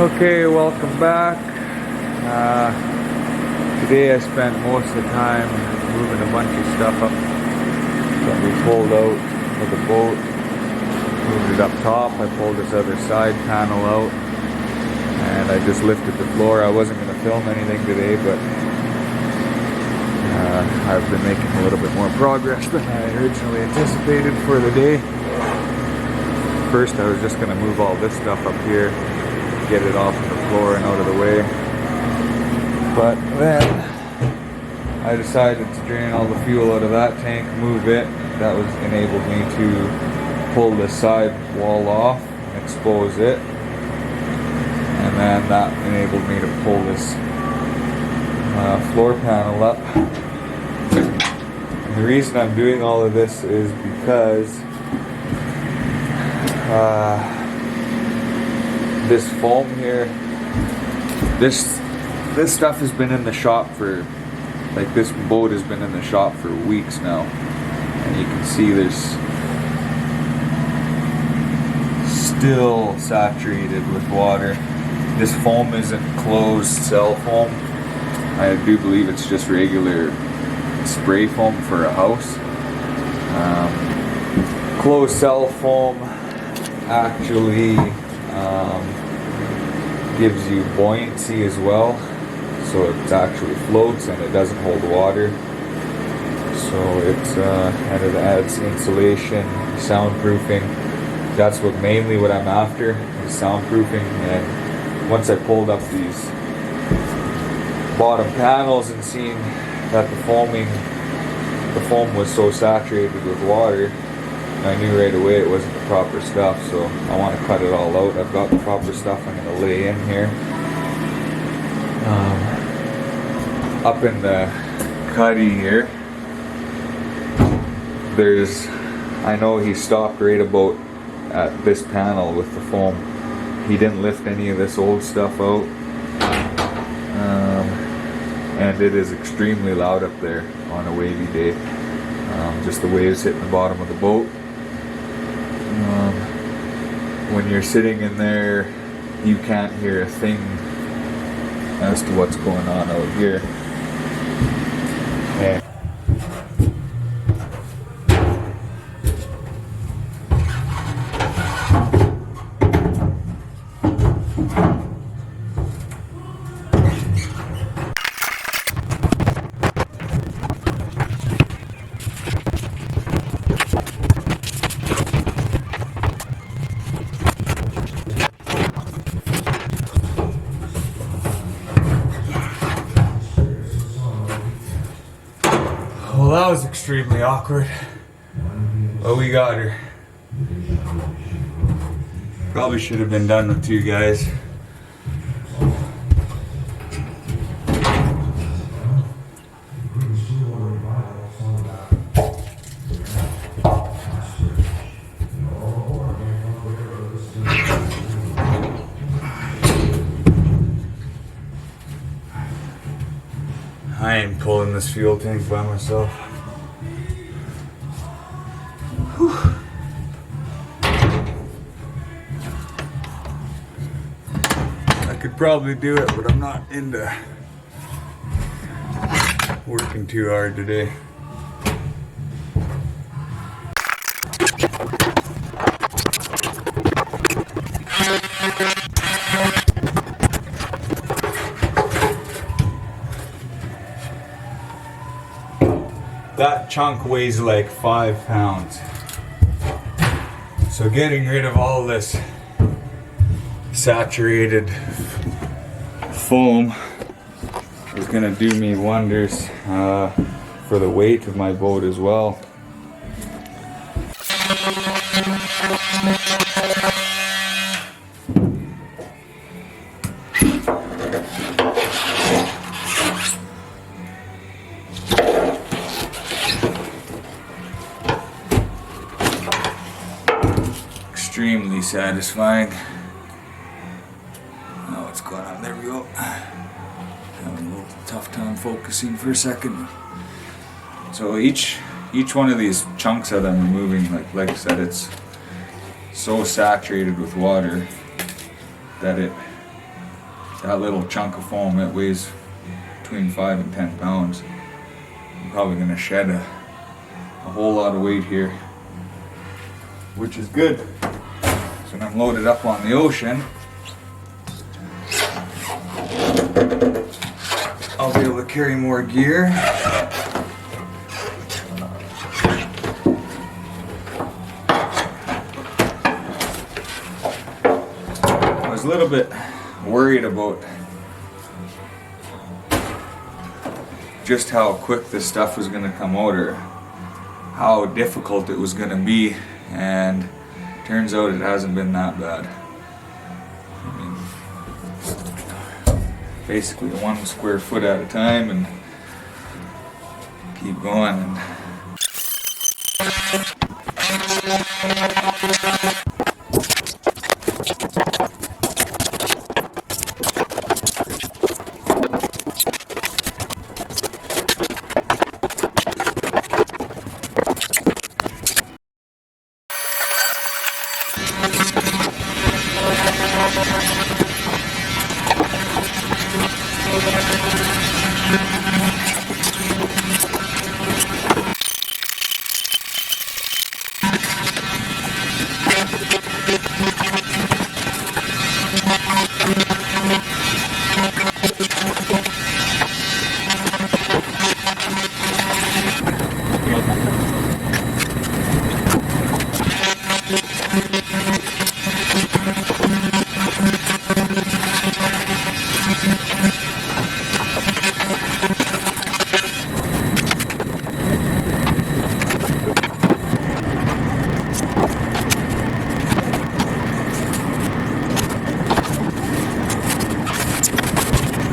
Okay, welcome back. Today I spent most of the time moving a bunch of stuff up that we pulled out of the boat. Moved it up top. I pulled this other side panel out and I just lifted the floor. I wasn't going to film anything today, but I've been making a little bit more progress than I originally anticipated for the day. First I was just going to move all this stuff up here, get it off of the floor and out of the way. But then I decided to drain all the fuel out of that tank, move it. That was enabled me to pull the side wall off and expose it. And then that enabled me to pull this floor panel up. And the reason I'm doing all of this is because this foam here, this stuff has been in the shop for, like, this boat has been in the shop for weeks now, and you can see there's still saturated with water. This foam isn't closed cell foam. I do believe it's just regular spray foam for a house. Closed cell foam actually gives you buoyancy as well, so it actually floats and it doesn't hold water. So it's and it adds insulation, soundproofing. That's what I'm after, is soundproofing. And once I pulled up these bottom panels and seen that the foam was so saturated with water, I knew right away it wasn't the proper stuff, so I want to cut it all out. I've got the proper stuff I'm going to lay in here. Up in the cuddy here, I know he stopped right about at this panel with the foam. He didn't lift any of this old stuff out. And it is extremely loud up there on a wavy day. Just the waves hitting the bottom of the boat. When you're sitting in there, you can't hear a thing as to what's going on out here. And well, that was extremely awkward. But we got her. Probably should have been done with two guys. I ain't pulling this fuel tank by myself. Whew. I could probably do it, but I'm not into working too hard today. That chunk weighs like 5 pounds. So getting rid of all this saturated foam is gonna do me wonders for the weight of my boat as well. Extremely satisfying. Oh, what's going on? There we go. Having a little tough time focusing for a second. So each one of these chunks that I'm removing, like I said, it's so saturated with water that it that little chunk of foam that weighs between 5 and 10 pounds. I'm probably gonna shed a whole lot of weight here, which is good. So when I'm loaded up on the ocean, I'll be able to carry more gear. I was a little bit worried about just how quick this stuff was going to come out, or how difficult it was going to be, and turns out it hasn't been that bad. I mean, basically 1 square foot at a time, and keep going. And